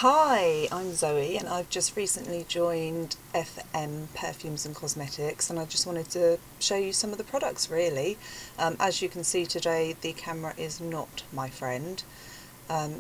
Hi, I'm Zoe and I've just recently joined FM Perfumes and Cosmetics, and I just wanted to show you some of the products really. As you can see today, the camera is not my friend,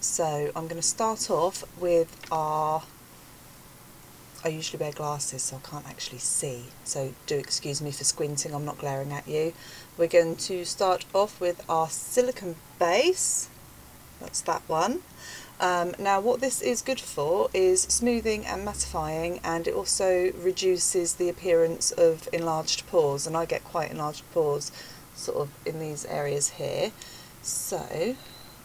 so I'm going to start off with I usually wear glasses so I can't actually see, so do excuse me for squinting, I'm not glaring at you. We're going to start off with our silicone base, that's that one. Now what this is good for is smoothing and mattifying, and it also reduces the appearance of enlarged pores, and I get quite enlarged pores sort of in these areas here. So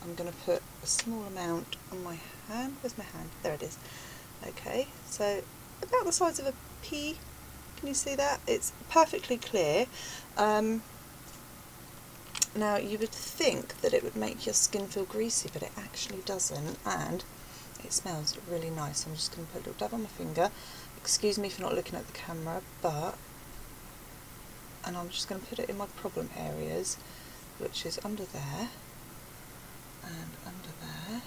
I'm going to put a small amount on my hand. Where's my hand? There it is. Okay, so about the size of a pea. Can you see that? It's perfectly clear. Now you would think that it would make your skin feel greasy, but it actually doesn't, and it smells really nice. I'm just going to put a little dab on my finger. Excuse me for not looking at the camera, and I'm just going to put it in my problem areas, which is under there and under there,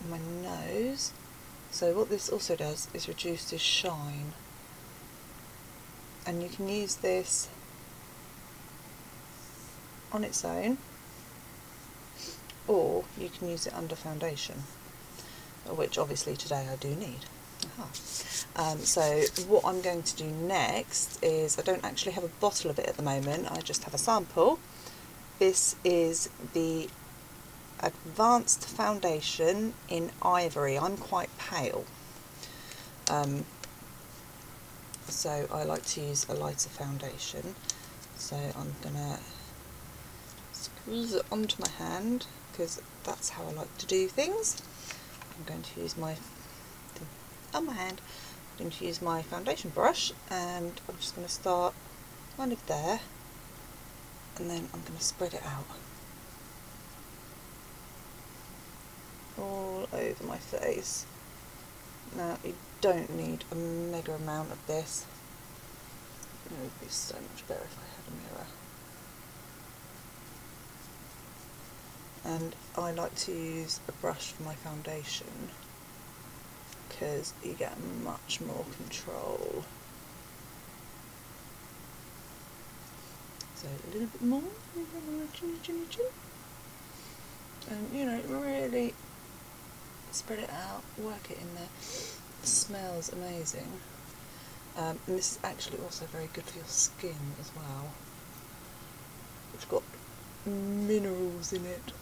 and my nose. So what this also does is reduces shine. And you can use this on its own, or you can use it under foundation, which obviously today I do need. So what I'm going to do next is, I don't actually have a bottle of it at the moment, I just have a sample. This is the Advanced Foundation in Ivory. I'm quite pale. So I like to use a lighter foundation, so I'm going to squeeze it onto my hand because that's how I like to do things. I'm going to use my foundation brush, and I'm just going to start kind of there, and then I'm going to spread it out all over my face. Now you don't need a mega amount of this. It would be so much better if I had a mirror. And I like to use a brush for my foundation because you get much more control. So a little bit more, and you know, really spread it out, work it in there. It smells amazing, and this is actually also very good for your skin as well. It's got minerals in it.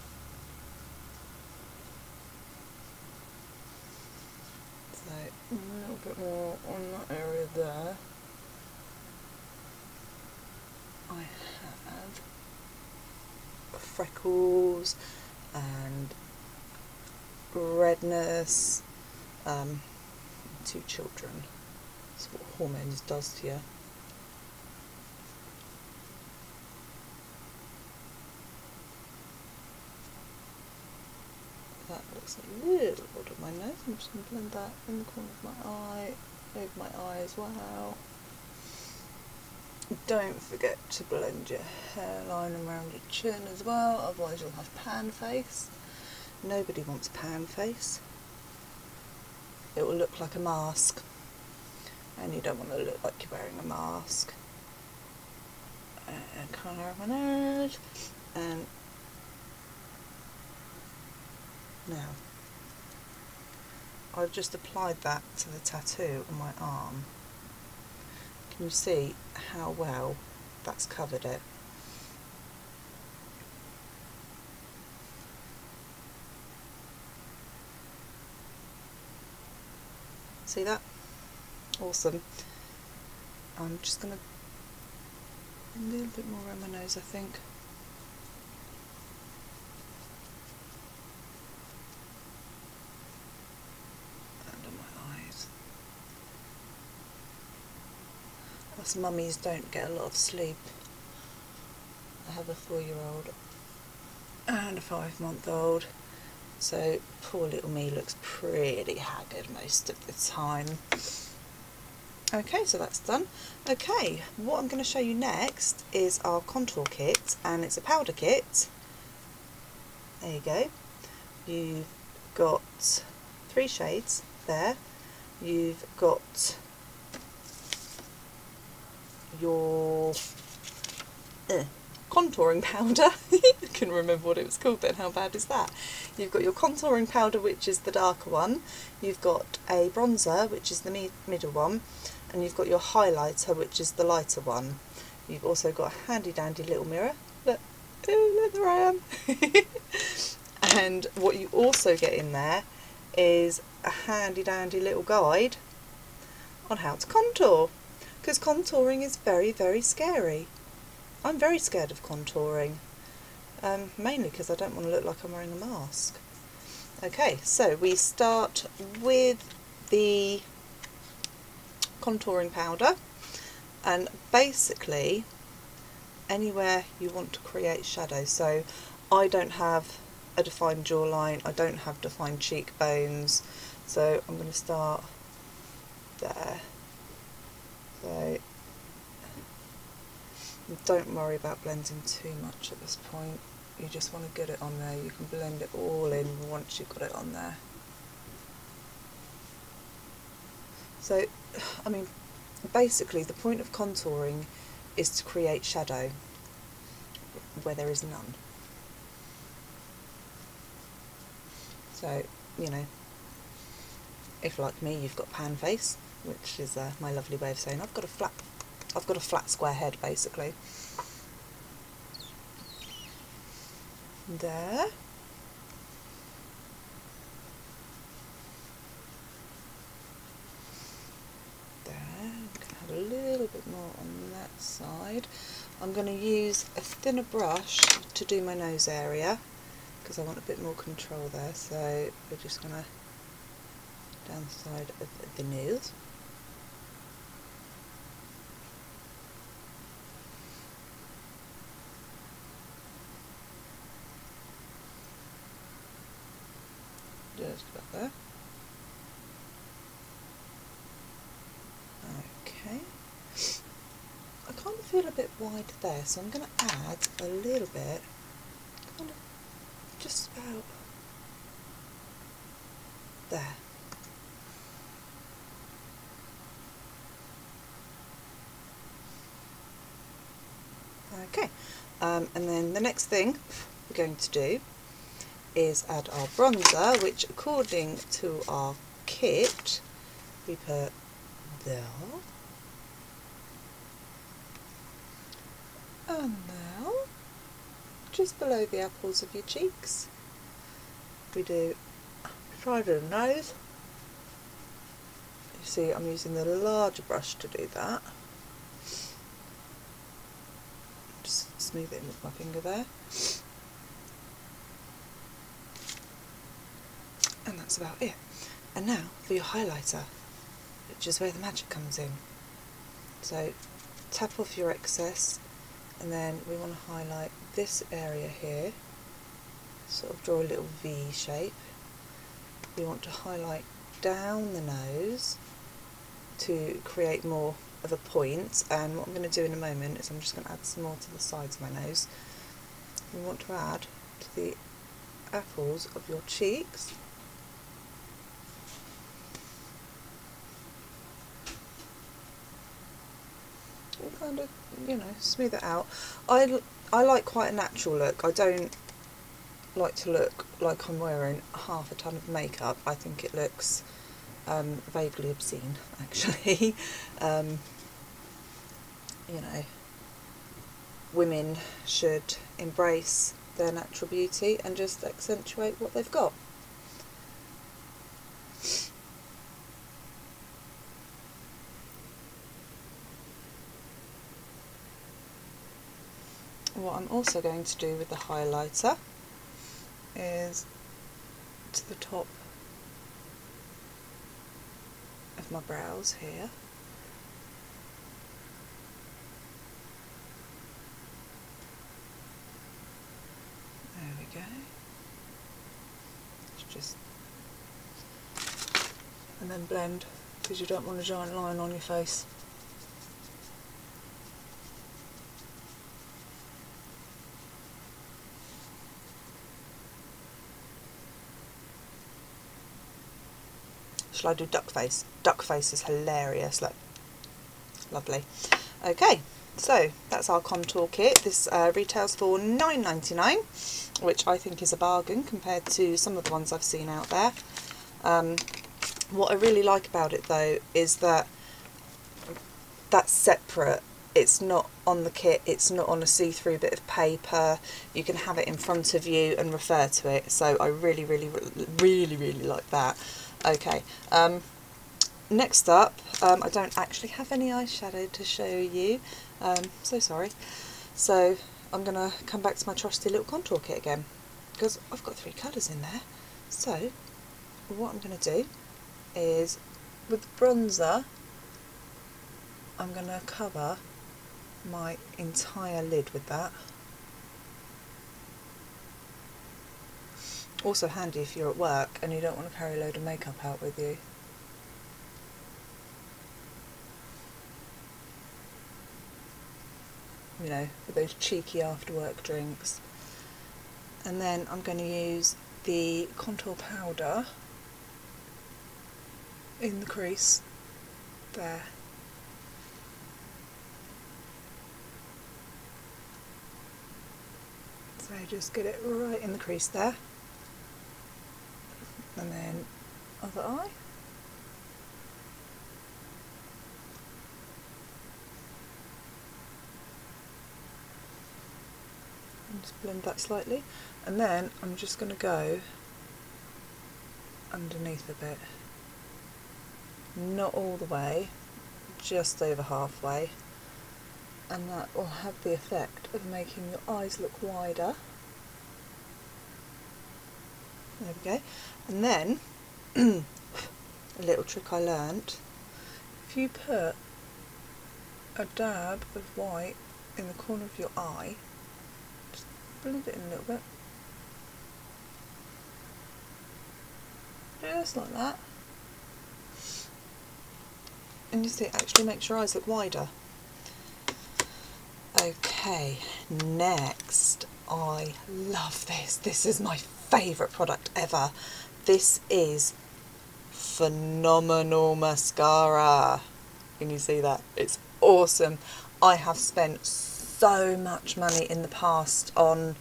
So a little bit more on that area there. I have freckles and redness, 2 children. That's what hormones does to you. That looks a little odd on my nose. I'm just going to blend that in the corner of my eye, over my eye as well. Don't forget to blend your hairline around your chin as well, otherwise you'll have pan face. Nobody wants pan face. It will look like a mask, and you don't want to look like you're wearing a mask. And corner of my nose, and now I've just applied that to the tattoo on my arm. Can you see how well that's covered it? See that? Awesome. I'm just going to a little bit more around my nose, I think. And on my eyes. Us mummies don't get a lot of sleep. I have a 4-year-old and a 5-month-old. So poor little me looks pretty haggard most of the time. Okay, so that's done. Okay, what I'm going to show you next is our contour kit, and it's a powder kit. There you go. You've got 3 shades there. You've got your contouring powder. I couldn't remember what it was called then, how bad is that? You've got your contouring powder, which is the darker one. You've got a bronzer, which is the middle one. And you've got your highlighter, which is the lighter one. You've also got a handy dandy little mirror. Look, oh, look, there I am. And what you also get in there is a handy dandy little guide on how to contour, because contouring is very, very scary. I'm very scared of contouring, mainly because I don't want to look like I'm wearing a mask. Okay, so we start with the contouring powder, and basically anywhere you want to create shadow. So I don't have a defined jawline, I don't have defined cheekbones, so I'm going to start there. So don't worry about blending too much at this point, you just want to get it on there. You can blend it all in once you've got it on there. So, I mean, basically the point of contouring is to create shadow where there is none. So, you know, if like me you've got pan face, which is my lovely way of saying I've got a flat square head basically. There. I'm going to have a little bit more on that side. I'm going to use a thinner brush to do my nose area because I want a bit more control there, so we're just going to down the side of the nose. Just about there. Okay. I kind of feel a bit wide there, so I'm going to add a little bit, kind of just about there. Okay, and then the next thing we're going to do is add our bronzer, which according to our kit we put there and now just below the apples of your cheeks. We do side of the nose. You see I'm using the larger brush to do that. Just smooth it in with my finger there. And that's about it. And now for your highlighter, which is where the magic comes in. So tap off your excess, and then we want to highlight this area here, sort of draw a little V shape. We want to highlight down the nose to create more of a point, and what I'm going to do in a moment is I'm just going to add some more to the sides of my nose. We want to add to the apples of your cheeks. And kind of, you know, smooth it out. I like quite a natural look. I don't like to look like I'm wearing half a ton of makeup. I think it looks vaguely obscene, actually. You know, women should embrace their natural beauty and just accentuate what they've got. What I'm also going to do with the highlighter is to the top of my brows here. There we go. It's just, and then blend, because you don't want a giant line on your face. Shall I do duck face? Duck face is hilarious. Look, lovely. Okay, so that's our contour kit. This retails for £9.99, which I think is a bargain compared to some of the ones I've seen out there. What I really like about it though is that that's separate. It's not on the kit, it's not on a see-through bit of paper. You can have it in front of you and refer to it. So I really like that. Okay, next up, I don't actually have any eyeshadow to show you. So sorry. So I'm going to come back to my trusty little contour kit again, because I've got 3 colours in there. So what I'm going to do is, with bronzer, I'm going to cover my entire lid with that. Also handy if you're at work and you don't want to carry a load of makeup out with you. You know, with those cheeky after work drinks. And then I'm going to use the contour powder in the crease there. So just get it right in the crease there. And then other eye. And just blend that slightly. And then I'm just going to go underneath a bit. Not all the way, just over halfway. And that will have the effect of making your eyes look wider. There we go. And then, a little trick I learnt, if you put a dab of white in the corner of your eye, just blend it in a little bit, just like that, and you see it actually makes your eyes look wider. Okay, next, I love this. This is my favourite product ever. This is phenomenal mascara. Can you see that? It's awesome. I have spent so much money in the past on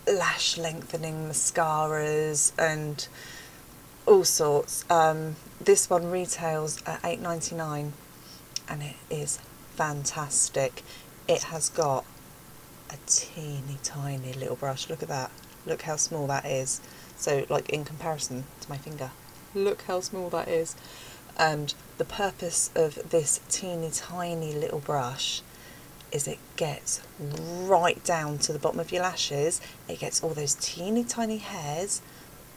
lash lengthening mascaras and all sorts. This one retails at £8.99 and it is fantastic. It has got a teeny tiny little brush. Look at that. Look how small that is. So like in comparison to my finger, look how small that is. And the purpose of this teeny tiny little brush is it gets right down to the bottom of your lashes. It gets all those teeny tiny hairs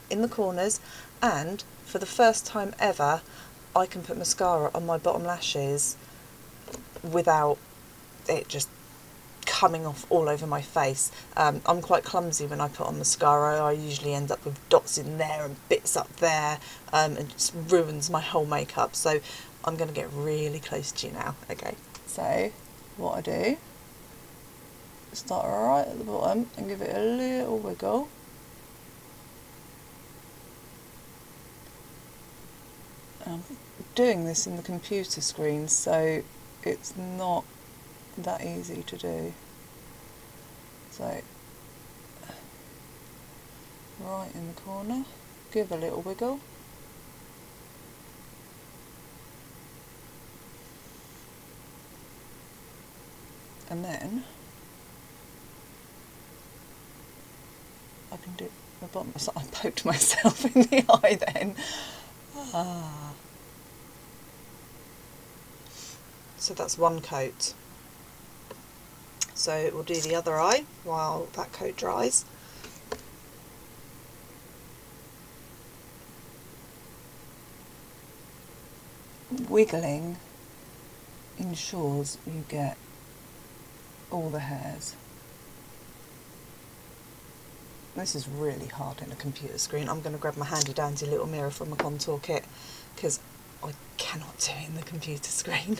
in the corners, and for the first time ever I can put mascara on my bottom lashes without it just coming off all over my face. I'm quite clumsy when I put on mascara. I usually end up with dots in there and bits up there, and it just ruins my whole makeup. So I'm going to get really close to you now. Okay, so what I do, start right at the bottom and give it a little wiggle. I'm doing this in the computer screen, so it's not that easy to do. So right in the corner, give a little wiggle, and then I can do the bottom. So I poked myself in the eye then. So that's one coat. So we'll do the other eye while that coat dries. Wiggling ensures you get all the hairs. This is really hard in a computer screen. I'm going to grab my handy dandy little mirror from my contour kit because I cannot do it in the computer screen.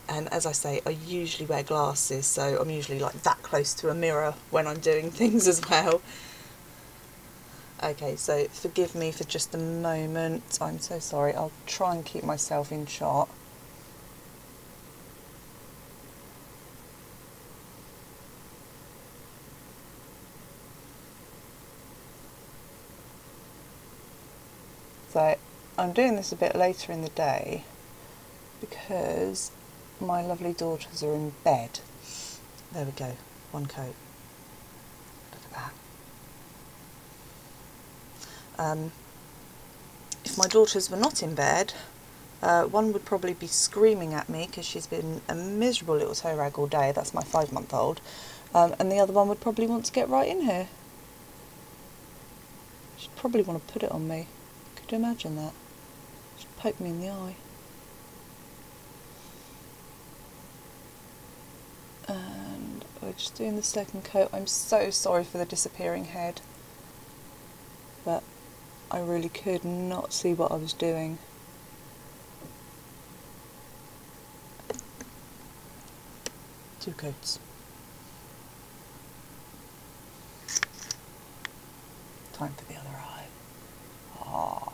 And as I say, I usually wear glasses, so I'm usually like that close to a mirror when I'm doing things as well. Okay, so forgive me for just a moment. I'm so sorry. I'll try and keep myself in shot. So I'm doing this a bit later in the day because my lovely daughters are in bed. There we go, one coat. Look at that. If my daughters were not in bed, one would probably be screaming at me because she's been a miserable little toe rag all day. That's my 5-month-old. And the other one would probably want to get right in here. She'd probably want to put it on me. Could you imagine that? She'd poke me in the eye. And we're just doing the second coat. I'm so sorry for the disappearing head, but I really could not see what I was doing. Two coats. Time for the other eye. Ah.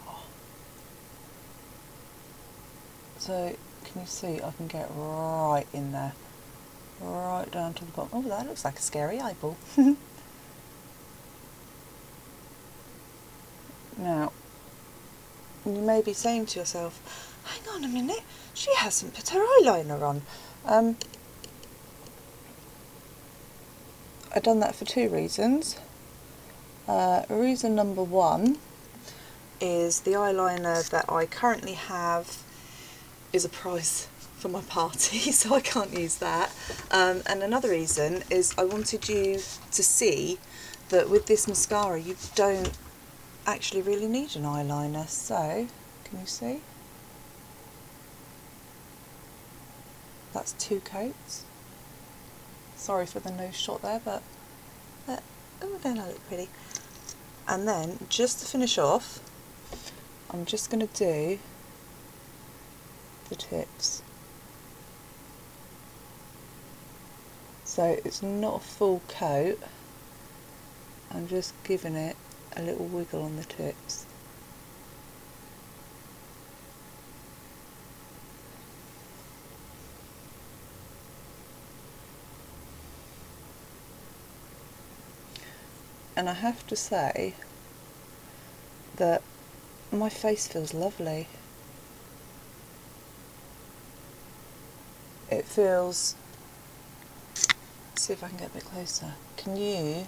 So, can you see I can get right in there? Right down to the bottom. Oh, that looks like a scary eyeball. Now, you may be saying to yourself, hang on a minute, she hasn't put her eyeliner on. I've done that for two reasons. Reason number one is the eyeliner that I currently have is a prize for my party, so I can't use that. And another reason is I wanted you to see that with this mascara you don't actually really need an eyeliner. So, can you see? That's two coats. Sorry for the nose shot there, but oh, don't I look pretty? And then, just to finish off, I'm just going to do the tips. So it's not a full coat, I'm just giving it a little wiggle on the tips. And I have to say that my face feels lovely. It feels, let's see if I can get a bit closer. Can you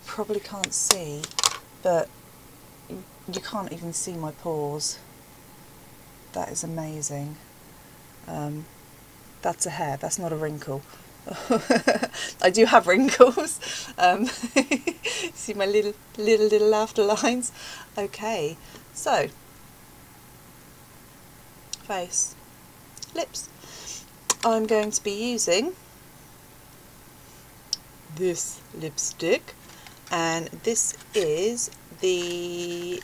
probably can't see, but you can't even see my pores. That is amazing. That's a hair, that's not a wrinkle. I do have wrinkles. See my little laughter lines? Okay, so face, lips. I'm going to be using this lipstick, and this is the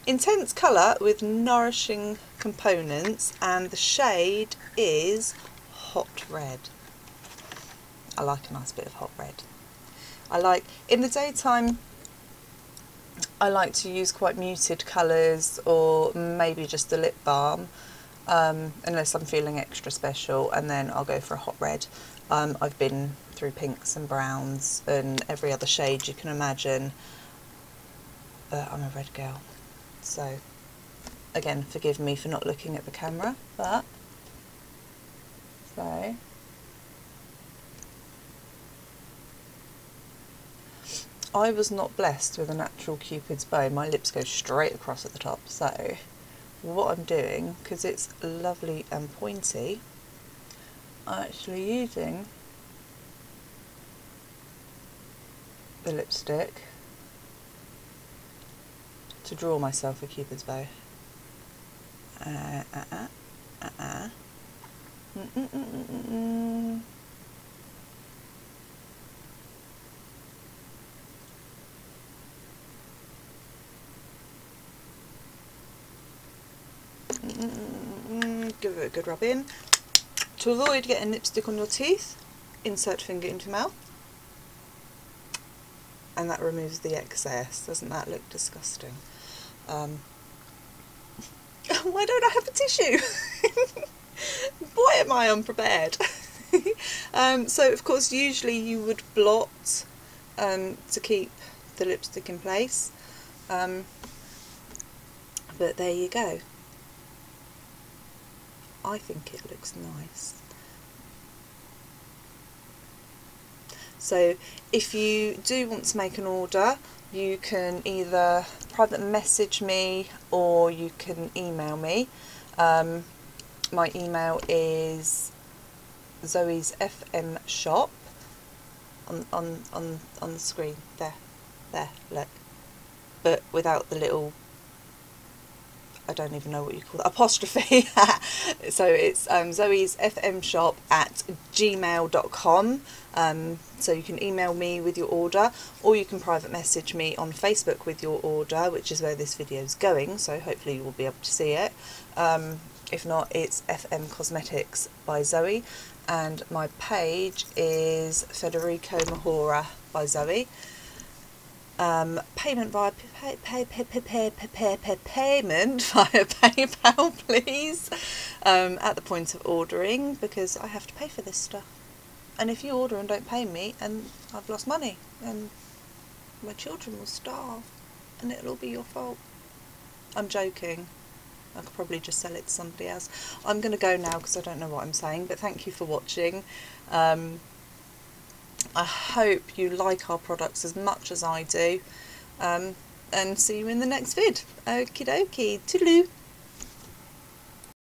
intense colour with nourishing components, and the shade is hot red. I like a nice bit of hot red. I like, in the daytime, I like to use quite muted colours or maybe just a lip balm, unless I'm feeling extra special, and then I'll go for a hot red. I've been through pinks and browns and every other shade you can imagine, but I'm a red girl. So, again, forgive me for not looking at the camera, but, so, I was not blessed with a natural Cupid's bow. My lips go straight across at the top, so what I'm doing, because it's lovely and pointy, I'm actually using the lipstick to draw myself a Cupid's bow. Give it a good rub in. To avoid getting lipstick on your teeth, insert finger into mouth. and that removes the excess. Doesn't that look disgusting? Why don't I have a tissue? Boy, am I unprepared. So of course usually you would blot to keep the lipstick in place, but there you go. I think it looks nice. So if you do want to make an order, you can either private message me or you can email me. My email is Zoe's FM shop on the screen there, look, but without the little, I don't even know what you call it, apostrophe. So it's Zoe's FM shop at gmail.com. So you can email me with your order, or you can private message me on Facebook with your order, which is where this video is going, so hopefully you will be able to see it. If not, it's FM Cosmetics by Zoe, and my page is Federico Mahora by Zoe. Payment via payment via PayPal, please, at the point of ordering, because I have to pay for this stuff. And if you order and don't pay me, and I've lost money, and my children will starve, and it'll all be your fault. I'm joking. I could probably just sell it to somebody else. I'm going to go now because I don't know what I'm saying, but thank you for watching. I hope you like our products as much as I do, and see you in the next vid. Okie dokie, toodaloo.